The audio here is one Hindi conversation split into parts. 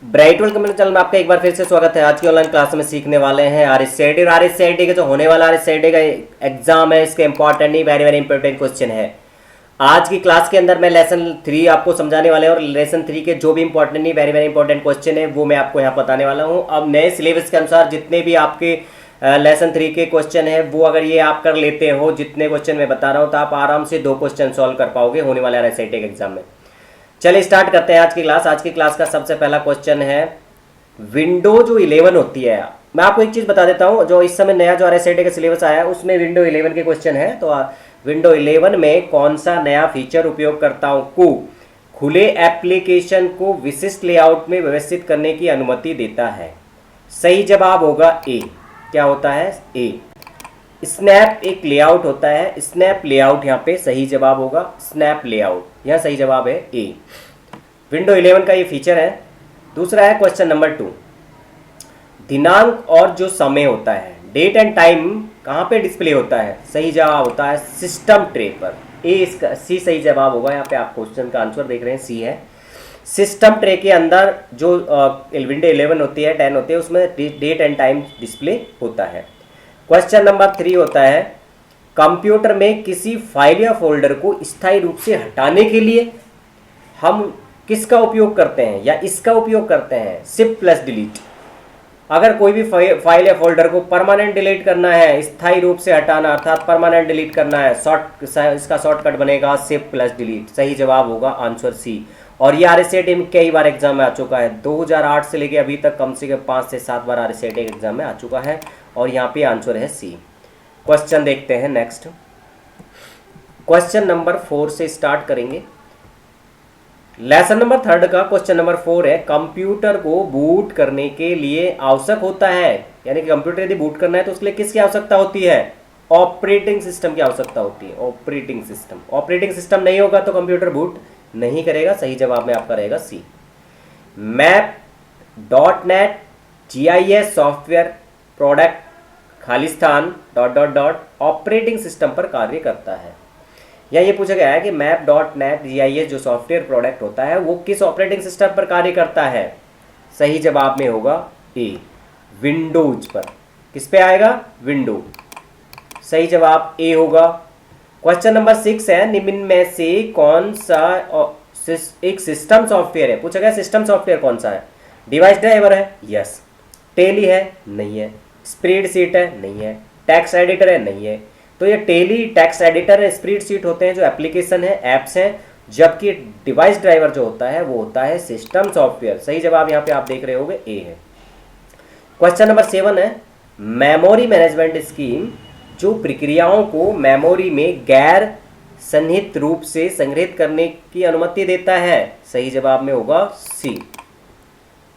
ब्राइट वर्ल्ड कम्युनिटी चैनल में आपका एक बार फिर से स्वागत है। आज की ऑनलाइन क्लास में सीखने वाले हैं आरएससीआईटी। और आरएससीआईटी का जो होने वाला आरएससीआईटी का एग्जाम है, इसके इंपॉर्टेंट नहीं वेरी वेरी इंपॉर्टेंट क्वेश्चन है। आज की क्लास के अंदर मैं लेसन 3 आपको समझाने वाले हैं और लेसन 3 के जो भी इंपॉर्टेंट नहीं वेरी वेरी इंपॉर्टेंट क्वेश्चन है वो मैं आपको यहाँ बताने वाला हूँ। अब नए सिलेबस के अनुसार जितने भी आपके लेसन 3 के क्वेश्चन है वो अगर ये आप कर लेते हो, जितने क्वेश्चन मैं बता रहा हूँ, तो आप आराम से 2 क्वेश्चन सॉल्व कर पाओगे होने वाले आरएससीआईटी के एग्जाम में। चलिए स्टार्ट करते हैं आज की क्लास। आज की क्लास का सबसे पहला क्वेश्चन है विंडो जो 11 होती है। मैं आपको एक चीज बता देता हूं, जो इस समय नया जो आरएससीआईटी का सिलेबस आया है उसमें विंडो 11 के क्वेश्चन है। तो विंडो 11 में कौन सा नया फीचर उपयोगकर्ताओं को खुले एप्लीकेशन को विशिष्ट लेआउट में व्यवस्थित करने की अनुमति देता है? सही जवाब होगा ए। क्या होता है? ए। स्नैप एक लेआउट होता है, स्नैप लेआउट यहाँ पे सही जवाब होगा, स्नैप लेआउट, यह सही जवाब है ए। विंडो 11 का ये फीचर है। दूसरा है क्वेश्चन नंबर 2, दिनांक और जो समय होता है, डेट एंड टाइम कहाँ पे डिस्प्ले होता है? सही जवाब होता है सिस्टम ट्रे पर। ए इसका सी सही जवाब होगा। यहाँ पे आप क्वेश्चन का आंसर देख रहे हैं, सी है। सिस्टम ट्रे के अंदर जो विंडो 11 होती है, 10 होती है, उसमें डेट एंड टाइम डिस्प्ले होता है। क्वेश्चन नंबर 3 होता है कंप्यूटर में किसी फाइल या फोल्डर को स्थायी रूप से हटाने के लिए हम किसका उपयोग करते हैं या इसका उपयोग करते हैं? Shift plus delete. अगर कोई भी फाइल या फोल्डर को परमानेंट डिलीट करना है, स्थायी रूप से हटाना अर्थात परमानेंट डिलीट करना है, इसका शॉर्टकट बनेगा शिफ्ट प्लस डिलीट। सही जवाब होगा आंसर सी। और ये आरएससीआईटी में कई बार एग्जाम में आ चुका है, 2008 से लेके अभी तक कम से कम 5 से 7 बार आरएससीआईटी एग्जाम में आ चुका है और यहाँ पे आंसर है सी। क्वेश्चन देखते हैं नेक्स्ट। क्वेश्चन नंबर 4 से स्टार्ट करेंगे। लेसन नंबर 3 का क्वेश्चन नंबर 4 है कंप्यूटर को बूट करने के लिए आवश्यक होता है, यानी कि कंप्यूटर यदि बूट करना है तो उसके लिए किसकी आवश्यकता होती है? ऑपरेटिंग सिस्टम की आवश्यकता होती है। ऑपरेटिंग सिस्टम, ऑपरेटिंग सिस्टम नहीं होगा तो कंप्यूटर बूट नहीं करेगा। सही जवाब में आपका रहेगा C. Map .NET GIS software product Khalistan ... operating system पर कार्य करता है। या ये पूछा गया है कि मैप .NET GIS जो सॉफ्टवेयर प्रोडक्ट होता है वो किस ऑपरेटिंग सिस्टम पर कार्य करता है? सही जवाब में होगा ए, विंडोज पर। किस पे आएगा? विंडो। सही जवाब ए होगा। क्वेश्चन नंबर 6 है निम्न में से कौन सा एक सिस्टम सॉफ्टवेयर है? पूछा गया सिस्टम सॉफ्टवेयर कौन सा है? डिवाइस ड्राइवर है? यस। टेली है? नहीं है। स्प्रेडशीट है? नहीं है। टेक्स्ट एडिटर है? नहीं है। तो ये टेली, टेक्स्ट एडिटर, स्प्रेडशीट होते हैं जो एप्लीकेशन है, एप्स हैं, जबकि डिवाइस ड्राइवर जो होता है वो होता है सिस्टम सॉफ्टवेयर। सही जवाब यहाँ पे आप देख रहे होंगे ए है। क्वेश्चन नंबर 7 है मेमोरी मैनेजमेंट स्कीम जो प्रक्रियाओं को मेमोरी में गैर सन्निहित रूप से संग्रहित करने की अनुमति देता है। सही जवाब में होगा सी।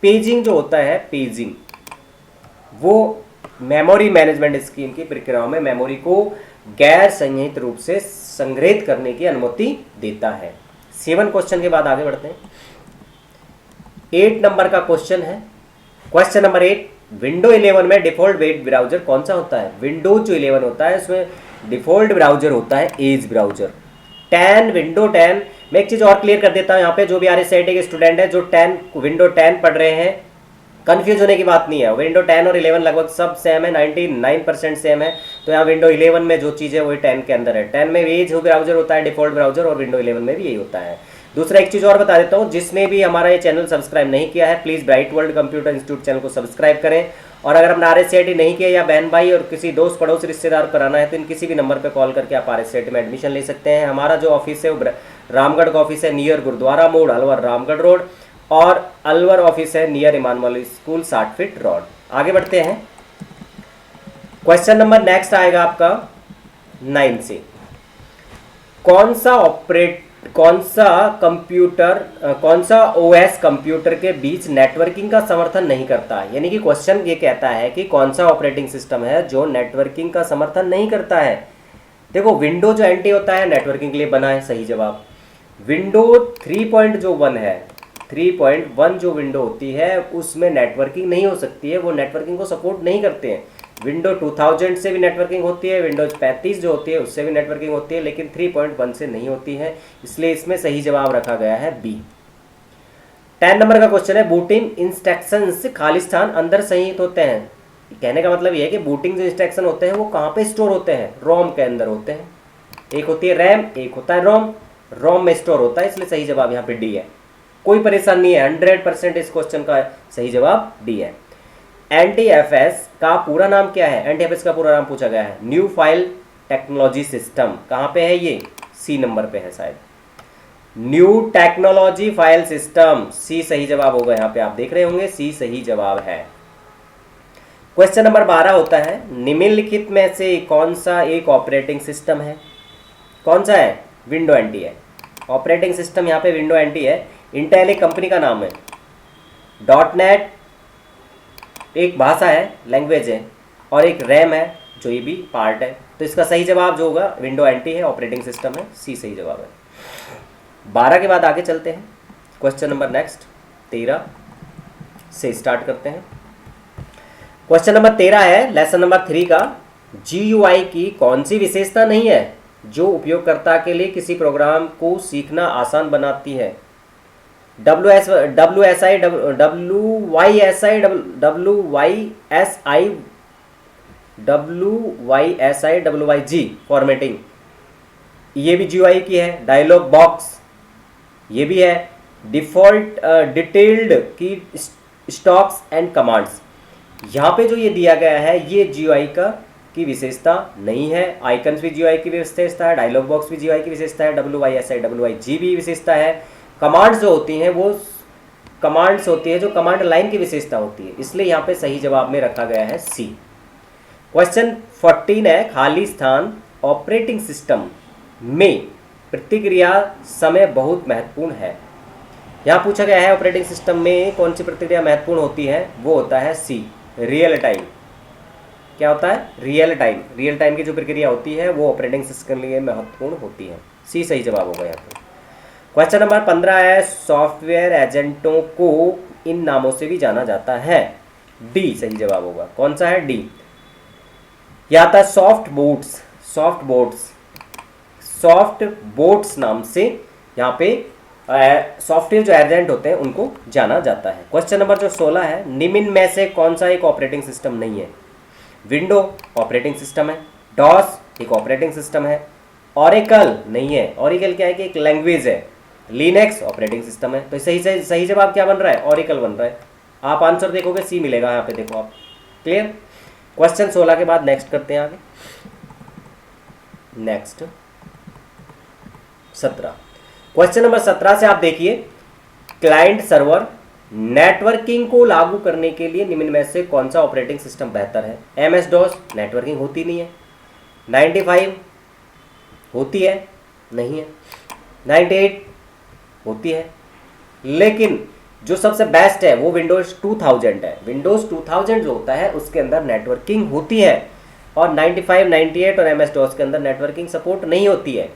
पेजिंग जो होता है, पेजिंग, वो मेमोरी मैनेजमेंट स्कीम की प्रक्रियाओं में मेमोरी को गैर संग्रहित रूप से संग्रहित करने की अनुमति देता है। 7 क्वेश्चन के बाद आगे बढ़ते हैं। 8 नंबर का क्वेश्चन है। क्वेश्चन नंबर 8, विंडो 11 में डिफॉल्ट वेब ब्राउजर कौन सा होता है? विंडोज जो 11 होता है उसमें डिफॉल्ट ब्राउजर होता है एज ब्राउजर। 10 विंडो 10 मैं एक चीज और क्लियर कर देता हूं यहाँ पे, जो भी आरएससीआईटी के स्टूडेंट है जो विंडो 10 पढ़ रहे हैं, कंफ्यूज होने की बात नहीं है। विंडो 10 और 11 लगभग सब सेम है, 99% सेम है। तो यहाँ विंडो 11 में जो चीज़ है वही 10 के अंदर है। 10 में भी जो ब्राउजर होता है डिफॉल्ट ब्राउजर, और विंडो 11 में भी यही होता है। दूसरा एक चीज़ और बता देता हूँ, जिसने भी हमारा ये चैनल सब्सक्राइब नहीं किया है please bright world computer institute channel को सब्सक्राइब करें। और अगर हमने आरएससीआईटी नहीं किया या बहन भाई और किसी दोस्त पड़ोस रिश्तेदार कराना है तो इन किसी भी नंबर पर कॉल करके आप आरएससीआईटी में एडमिशन ले सकते हैं। हमारा जो ऑफिस है वो रामगढ़ का ऑफिस है, नियर गुरुद्वारा मोड़, अलवर रामगढ़ रोड, और अलवर ऑफिस है near Emmanuel school 60 feet road. आगे बढ़ते हैं। क्वेश्चन नंबर नेक्स्ट आएगा आपका 9 से। कौन सा ओएस कंप्यूटर के बीच नेटवर्किंग का समर्थन नहीं करता है? यानी कि क्वेश्चन ये कहता है कि कौन सा ऑपरेटिंग सिस्टम है जो नेटवर्किंग का समर्थन नहीं करता है। देखो विंडो जो एंटी होता है नेटवर्किंग के लिए बना है। सही जवाब। विंडो 3.1 है, 3.1 जो विंडो होती है उसमें नेटवर्किंग नहीं हो सकती है, वो नेटवर्किंग को सपोर्ट नहीं करते हैं। विंडो 2000 से भी नेटवर्किंग होती है, विंडोज 35 जो होती है उससे भी नेटवर्किंग होती है, लेकिन 3.1 से नहीं होती है, इसलिए इसमें सही जवाब रखा गया है बी। 10 नंबर का क्वेश्चन है, बूटिंग इंस्ट्रक्शंस खाली स्थान अंदर संहित होते हैं। कहने का मतलब ये है कि बूटिंग जो इंस्ट्रक्शन होते हैं वो कहाँ पे स्टोर होते हैं, रोम के अंदर होते हैं। एक होती है रैम, एक होता है रोम, रोम में स्टोर होता है, इसलिए सही जवाब यहाँ पे डी है। कोई परेशानी नहीं है, 100% इस क्वेश्चन का सही जवाब डी है। एनटीएफएस का पूरा नाम क्या है? एनटीएफएस का पूरा नाम पूछा गया है, न्यू फाइल टेक्नोलॉजी सिस्टम। कहाँ पे है ये? सी नंबर पे है शायद, न्यू टेक्नोलॉजी फाइल सिस्टम। सी सही जवाब होगा, यहाँ पे आप देख रहे होंगे सी सही जवाब है। क्वेश्चन नंबर 12 होता है, निम्नलिखित में से कौन सा एक ऑपरेटिंग सिस्टम है? कौन सा है? विंडो एनटी है। ऑपरेटिंग सिस्टम यहाँ पे विंडो एनटी है। इंटेल एक कंपनी का नाम है, डॉट नेट एक भाषा है, लैंग्वेज है, और एक रैम है जो ये भी पार्ट है। तो इसका सही जवाब जो होगा विंडो एनटी है, ऑपरेटिंग सिस्टम है, सी सही जवाब है। 12 के बाद आगे चलते हैं, क्वेश्चन नंबर नेक्स्ट 13 से स्टार्ट करते हैं। क्वेश्चन नंबर 13 है लेसन नंबर 3 का, GUI की कौन सी विशेषता नहीं है जो उपयोगकर्ता के लिए किसी प्रोग्राम को सीखना आसान बनाती है? WYSI फॉर्मेटिंग, ये भी GUI की है। डायलॉग बॉक्स ये भी है। डिफॉल्ट डिटेल्ड की स्टॉक्स एंड कमांड्स, यहाँ पे जो ये दिया गया है ये GUI का की विशेषता नहीं है। आइकन्स भी GUI की विशेषता है, डायलॉग बॉक्स भी GUI की विशेषता है, WYSI भी विशेषता है। कमांड्स जो होती हैं वो कमांड्स होती है जो कमांड लाइन की विशेषता होती है, इसलिए यहाँ पे सही जवाब में रखा गया है सी। क्वेश्चन 14 है, खाली स्थान ऑपरेटिंग सिस्टम में प्रतिक्रिया समय बहुत महत्वपूर्ण है। यहाँ पूछा गया है ऑपरेटिंग सिस्टम में कौन सी प्रतिक्रिया महत्वपूर्ण होती है, वो होता है सी, रियल टाइम। क्या होता है? Real time. रियल टाइम की जो प्रक्रिया होती है वो ऑपरेटिंग सिस्टम के लिए महत्वपूर्ण होती है, सी सही जवाब होगा यहाँ पे। क्वेश्चन नंबर 15 है, सॉफ्टवेयर एजेंटों को इन नामों से भी जाना जाता है, डी सही जवाब होगा। कौन सा है? डी। यह आता है सॉफ्ट बोट्स नाम से यहाँ पे सॉफ्टवेयर जो एजेंट होते हैं उनको जाना जाता है। क्वेश्चन नंबर जो 16 है, निम्न में से कौन सा एक ऑपरेटिंग सिस्टम नहीं है? विंडो ऑपरेटिंग सिस्टम है, डॉस एक ऑपरेटिंग सिस्टम है, ऑरेकल नहीं है। ऑरेकल क्या है कि एक लैंग्वेज है, लिनक्स ऑपरेटिंग सिस्टम है। तो सही जवाब क्या बन रहा है? ऑरेकल बन रहा है। आप आंसर देखोगे सी मिलेगा यहाँ पे, देखो आप। क्लियर? क्वेश्चन 16 के बाद नेक्स्ट करते हैं आगे, नेक्स्ट 17। क्वेश्चन नंबर 17 से आप देखिए, क्लाइंट सर्वर नेटवर्किंग को लागू करने के लिए निम्न में से कौन सा ऑपरेटिंग सिस्टम बेहतर है? MS DOS नेटवर्किंग होती नहीं है, 95 होती है नहीं है, 98 होती है, लेकिन जो सबसे बेस्ट है वो विंडोज 2000 है। विंडोज 2000 जो होता है उसके अंदर नेटवर्किंग होती है, और 95, 98 और MS DOS के अंदर नेटवर्किंग सपोर्ट नहीं होती है।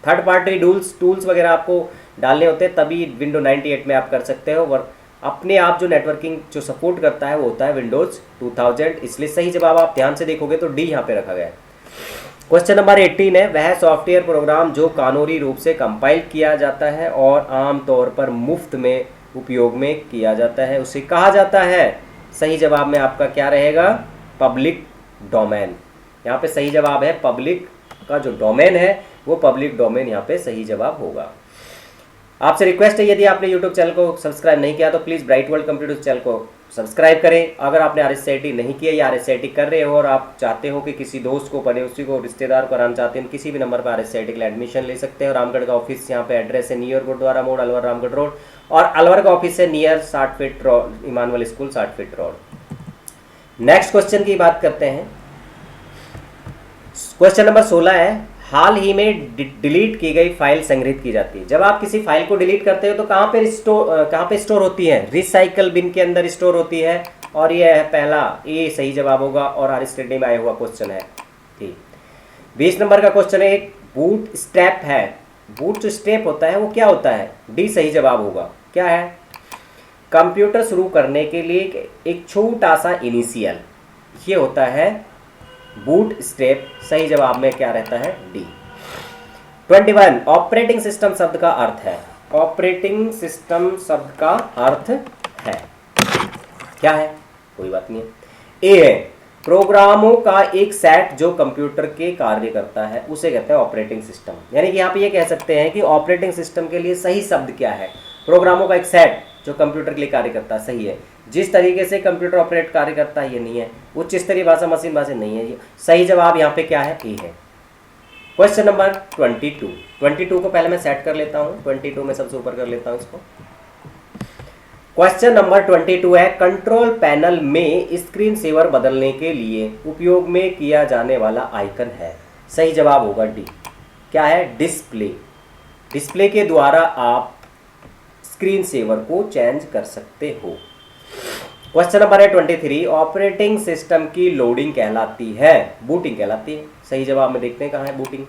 थर्ड पार्टी टूल्स वगैरह आपको डालने होते हैं, तभी विंडो 98 में आप कर सकते हो, और अपने आप जो नेटवर्किंग जो सपोर्ट करता है वो होता है विंडोज 2000। इसलिए सही जवाब आप ध्यान से देखोगे तो डी यहाँ पे रखा गया है। क्वेश्चन नंबर 18 है, वह सॉफ्टवेयर प्रोग्राम जो कानूनी रूप से कंपाइल किया जाता है और आमतौर पर मुफ्त में उपयोग में किया जाता है, उसे कहा जाता है? सही जवाब में आपका क्या रहेगा? Public domain. यहाँ पे सही जवाब है पब्लिक का जो डोमेन है वो पब्लिक डोमेन यहाँ पे सही जवाब होगा। आपसे रिक्वेस्ट है, यदि आपने यूट्यूब चैनल को सब्सक्राइब नहीं किया तो please bright world computers channel को सब्सक्राइब करें। अगर आपने RSCIT नहीं किया या RSCIT कर रहे हो और आप चाहते हो कि किसी दोस्त को, पड़ोसी को, रिश्तेदार को कराना चाहते हैं, किसी भी नंबर पर RSCIT के लिए एडमिशन ले सकते हैं। रामगढ़ का ऑफिस यहाँ पे एड्रेस है, नियर गुरुद्वारा मोड़, अलवर रामगढ़ रोड, और अलवर का ऑफिस है near 60 feet road, Emmanuel school 60 feet road. Next question की बात करते हैं। क्वेश्चन नंबर 16 है, हाल ही में डिलीट की गई फाइल संग्रहित की जाती है। जब आप किसी फाइल को डिलीट करते हो तो कहाँ पे स्टोर होती है? रिसाइकल बिन के अंदर स्टोर होती है, और ये है पहला, ए सही जवाब होगा, और RSCIT में आया हुआ क्वेश्चन है। ठीक, 20 नंबर का क्वेश्चन है, एक बूट स्टेप है। बूट जो स्टेप होता है वो क्या होता है? डी सही जवाब होगा। क्या है? कंप्यूटर शुरू करने के लिए एक छोटा सा इनिशियल, ये होता है बूट स्टेप। सही जवाब में क्या रहता है? डी। 21, ऑपरेटिंग सिस्टम शब्द का अर्थ है। ऑपरेटिंग सिस्टम शब्द का अर्थ है क्या है? कोई बात नहीं है। ए है प्रोग्रामों का एक सेट जो कंप्यूटर के कार्य करता है, उसे कहते हैं ऑपरेटिंग सिस्टम। यानी कि यहाँ पे ये कह सकते हैं कि ऑपरेटिंग सिस्टम के लिए सही शब्द क्या है? प्रोग्रामों का एक सेट जो कंप्यूटर के लिए कार्य करता है, सही है। जिस तरीके से कंप्यूटर ऑपरेट कार्य करता है ये नहीं है। उच्च स्तरीय भाषा मशीन भाषा नहीं है। ये सही जवाब यहाँ पे क्या है? ए है। क्वेश्चन नंबर 22 को पहले मैं सेट कर लेता हूँ, 22 में सबसे ऊपर कर लेता हूँ इसको। क्वेश्चन नंबर 22 है कंट्रोल पैनल में स्क्रीन सेवर बदलने के लिए उपयोग में किया जाने वाला आइकन है। सही जवाब होगा डी। क्या है? डिस्प्ले। डिस्प्ले के द्वारा आप स्क्रीन सेवर को चेंज कर सकते हो। क्वेश्चन नंबर है 23 ऑपरेटिंग सिस्टम की लोडिंग कहलाती है, बूटिंग कहलाती है। सही जवाब में देखते हैं कहाँ है बूटिंग।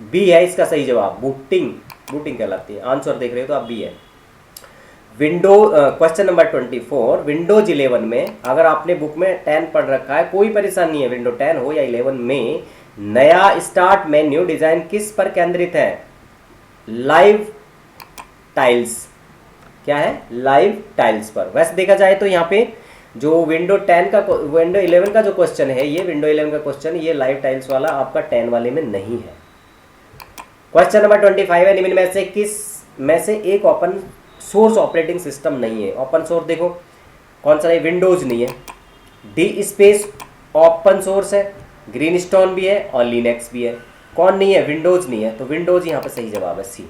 बी है इसका सही जवाब, बूटिंग कहलाती है। आंसर देख रहे हो तो आप बी है। क्वेश्चन नंबर 24 विंडोज 11 में, अगर आपने बुक में 10 पढ़ रखा है कोई परेशानी नहीं है, विंडो 10 हो या 11 में, नया स्टार्ट मेन्यू डिजाइन किस पर केंद्रित है? Live tiles. क्या है? लाइव टाइल्स पर। वैसे देखा जाए तो यहाँ पे जो विंडो 11 का जो क्वेश्चन है, ये विंडो 11 का क्वेश्चन, ये लाइव टाइल्स वाला आपका 10 वाले में नहीं है। क्वेश्चन नंबर 25 है निम्न में से किस में से एक ओपन सोर्स ऑपरेटिंग सिस्टम नहीं है? ओपन सोर्स देखो कौन सा है? विंडोज नहीं है, डी स्पेस ओपन सोर्स है, ग्रीनस्टोन भी है और लिनक्स भी है। कौन नहीं है? विंडोज नहीं है, तो विंडोज यहाँ पे सही जवाब है, सी।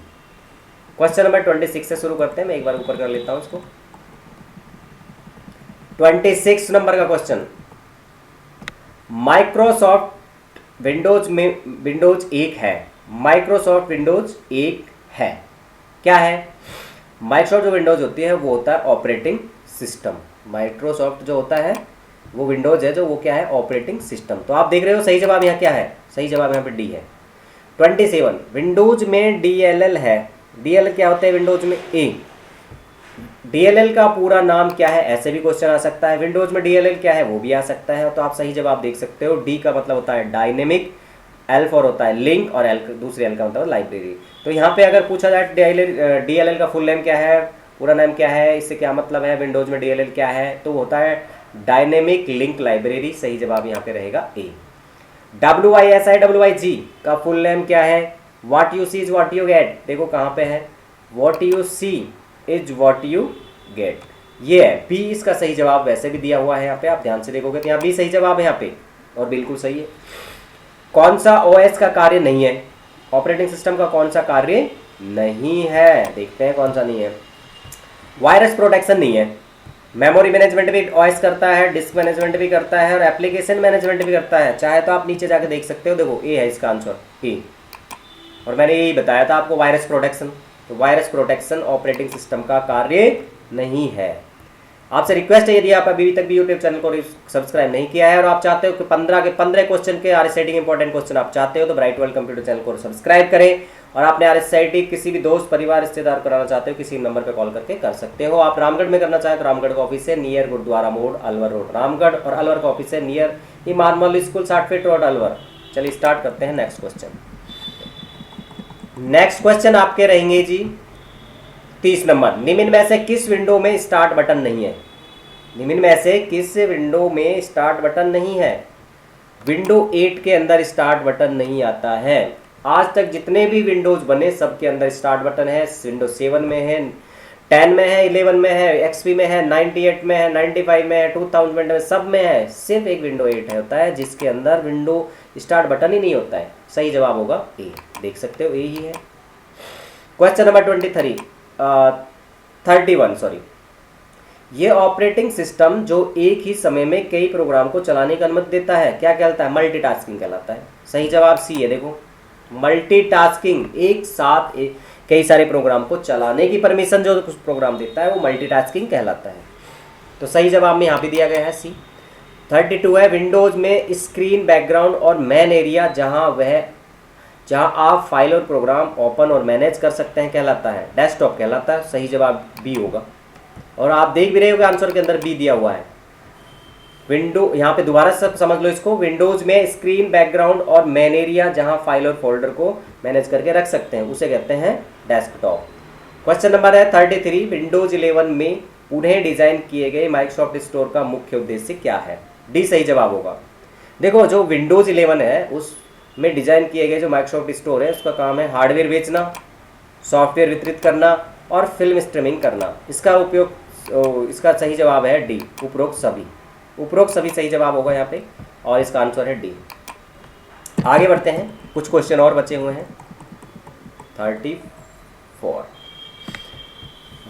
क्वेश्चन नंबर 26 से शुरू करते हैं, मैं एक बार ऊपर कर लेता हूं इसको। 26 नंबर का क्वेश्चन, माइक्रोसॉफ्ट विंडोज में विंडोज 1 है, माइक्रोसॉफ्ट विंडोज 1 है। क्या है? माइक्रोसॉफ्ट जो विंडोज होती है वो होता है ऑपरेटिंग सिस्टम। माइक्रोसॉफ्ट जो होता है वो विंडोज है, जो वो क्या है? Operating system. तो आप देख रहे हो सही जवाब यहाँ क्या है? सही जवाब यहाँ पे डी है। 27 विंडोज में DLL है, DLL क्या होता है विंडोज में? ए। DLL का पूरा नाम क्या है? ऐसे भी क्वेश्चन आ सकता है। विंडोज में DLL क्या है वो भी आ सकता है। तो आप सही जवाब देख सकते हो, डी का मतलब होता है डायनेमिक, एल फॉर होता है लिंक और दूसरे एल का मतलब लाइब्रेरी। तो यहाँ पे अगर पूछा जाए DLL का फुल नेम क्या है, पूरा नाम क्या है, इससे क्या मतलब है, विंडोज में DLL क्या है, तो होता है डायनेमिक लिंक लाइब्रेरी। सही जवाब यहाँ पे रहेगा ए। WISI का फुल नेम क्या है? What you see is what you get. देखो कहाँ पे है? What you see is what you get, ये है बी इसका सही जवाब। वैसे भी दिया हुआ है यहाँ पे, आप ध्यान से देखोगे तो यहाँ बी सही जवाब है यहाँ पे, और बिल्कुल सही है। कौन सा OS का कार्य नहीं है? ऑपरेटिंग सिस्टम का कौन सा कार्य नहीं है? देखते हैं कौन सा नहीं है। वायरस प्रोटेक्शन नहीं है, मेमोरी मैनेजमेंट भी OS करता है, डिस्क मैनेजमेंट भी करता है और एप्लीकेशन मैनेजमेंट भी करता है। चाहे तो आप नीचे जाके देख सकते हो, देखो ए है इसका आंसर, ए। और मैंने यही बताया था आपको वायरस प्रोटेक्शन, तो वायरस प्रोटेक्शन ऑपरेटिंग सिस्टम का कार्य नहीं है। आपसे रिक्वेस्ट है, यदि आप अभी तक भी यूट्यूब चैनल को सब्सक्राइब नहीं किया है और आप चाहते हो कि 15 क्वेश्चन के RSIT के इंपॉर्टेंट क्वेश्चन आप चाहते हो, तो ब्राइट वर्ल्ड कंप्यूटर चैनल को सब्सक्राइब करें। और आपने RSIT किसी भी दोस्त परिवार रिश्तेदार कराना चाहते हो, किसी नंबर पर कॉल करके कर सकते हो। आप रामगढ़ में करना चाहें तो रामगढ़ का ऑफिस है नियर गुरुद्वारा मोड़ अलवर रोड रामगढ़, और अलवर का ऑफिस है near Imanmal school 60 feet road Alwar. चलिए स्टार्ट करते हैं नेक्स्ट क्वेश्चन। नेक्स्ट क्वेश्चन आपके रहेंगे जी 30 नंबर, निम्न में से किस विंडो में स्टार्ट बटन नहीं है? निम्न में से किस विंडो में स्टार्ट बटन नहीं है? विंडो 8 के अंदर स्टार्ट बटन नहीं आता है। आज तक जितने भी विंडोज बने सबके अंदर स्टार्ट बटन है। विंडो 7 में है, 10 में है, 11 में है, XP में है, 98 में है, 95 में है, 2000 में, सब में है। सिर्फ एक विंडो 8 होता है जिसके अंदर विंडो स्टार्ट बटन ही नहीं होता है। सही जवाब होगा ए, देख सकते हो ए ही है। क्वेश्चन नंबर 31 सॉरी, ये ऑपरेटिंग सिस्टम जो एक ही समय में कई प्रोग्राम को चलाने की अनुमति देता है, क्या कहलाता है? मल्टीटास्किंग कहलाता है। सही जवाब सी है। देखो मल्टीटास्किंग, एक साथ कई सारे प्रोग्राम को चलाने की परमिशन जो कुछ प्रोग्राम देता है वो मल्टीटास्किंग कहलाता है। तो सही जवाब में यहाँ भी दिया गया है सी। 32 है, विंडोज में स्क्रीन बैकग्राउंड और मैन एरिया जहां आप फाइल और प्रोग्राम ओपन और मैनेज कर सकते हैं कहलाता है डेस्कटॉप कहलाता है। सही जवाब बी होगा। और आप देख भी रहे होंगे आंसर के अंदर बी दिया हुआ है। विंडो यहाँ पे दोबारा सब समझ लो इसको, विंडोज में स्क्रीन बैकग्राउंड और मैन एरिया जहां फाइल और फोल्डर को मैनेज करके रख सकते हैं उसे कहते हैं डेस्कटॉप। क्वेश्चन नंबर है 33, विंडोज 11 में उन्हें डिजाइन किए गए माइक्रोसॉफ्ट स्टोर का मुख्य उद्देश्य क्या है? डी सही जवाब होगा। देखो जो विंडोज 11 है उसमें डिजाइन किए गए जो माइक्रोसॉफ्ट स्टोर है उसका काम है हार्डवेयर बेचना, सॉफ्टवेयर वितरित करना और फिल्म स्ट्रीमिंग करना। इसका उपयोग, इसका सही जवाब है डी, उपरोक्त सभी। उपरोक्त सभी सही जवाब होगा यहाँ पे और इसका आंसर है डी। आगे बढ़ते हैं, कुछ क्वेश्चन और बचे हुए हैं। 34,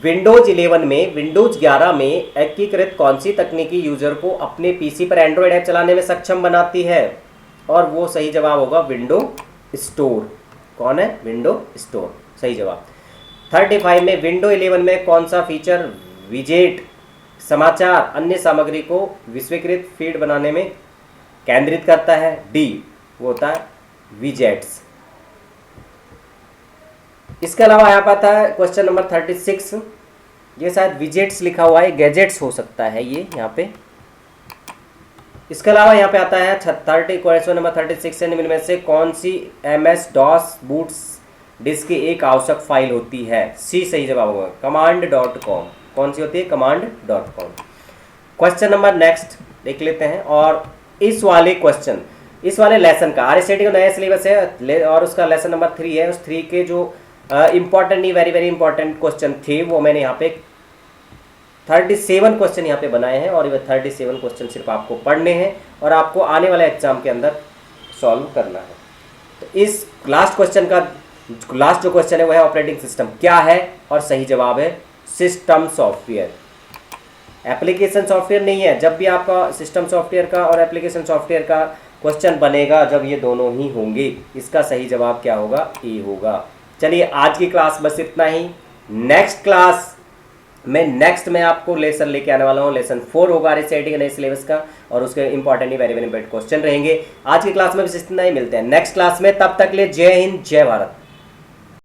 विंडोज 11 में विंडोज 11 में एकीकृत कौन सी तकनीकी यूजर को अपने पीसी पर एंड्रॉयड ऐप चलाने में सक्षम बनाती है? और वो सही जवाब होगा विंडो स्टोर। कौन है? विंडो स्टोर, सही जवाब। 35 में विंडो 11 में कौन सा फीचर विजेट समाचार अन्य सामग्री को विश्वकृत फीड बनाने में केंद्रित करता है? डी, वो होता है विजेट्स। इसके अलावा यहाँ पर आता है क्वेश्चन नंबर 36, ये शायद विजेट्स लिखा हुआ है, गैजेट्स हो सकता है ये यहाँ पे। इसके अलावा यहाँ पे आता है क्वेश्चन नंबर 36 से निम्न में से कौन सी MS-DOS बूट्स डिस्क की एक आवश्यक फाइल होती है? सी सही जवाब होगा, command.com। कौन सी होती है? command.com। क्वेश्चन नंबर नेक्स्ट देख लेते हैं। और इस वाले लेसन का RSAT का नया सिलेबस है और उसका लेसन नंबर 3 है। उस 3 के जो इंपॉर्टेंट नहीं वेरी वेरी इंपॉर्टेंट क्वेश्चन थे वो मैंने यहाँ पे 37 क्वेश्चन यहाँ पे बनाए हैं और ये 37 क्वेश्चन सिर्फ आपको पढ़ने हैं और आपको आने वाले एग्जाम के अंदर सॉल्व करना है। तो इस लास्ट जो क्वेश्चन है वो है ऑपरेटिंग सिस्टम क्या है? और सही जवाब है सिस्टम सॉफ्टवेयर, एप्लीकेशन सॉफ्टवेयर नहीं है। जब भी आपका सिस्टम सॉफ्टवेयर का और एप्लीकेशन सॉफ्टवेयर का क्वेश्चन बनेगा जब ये दोनों ही होंगे, इसका सही जवाब क्या होगा? ए होगा। चलिए आज की क्लास बस इतना ही। नेक्स्ट क्लास में आपको लेसन लेके आने वाला हूँ। लेसन 4 होगा RSAT के नए सिलेबस का और उसके important very very important question रहेंगे। आज की क्लास में बस इतना ही, मिलते हैं नेक्स्ट क्लास में। तब तक ले जय हिंद, जय भारत।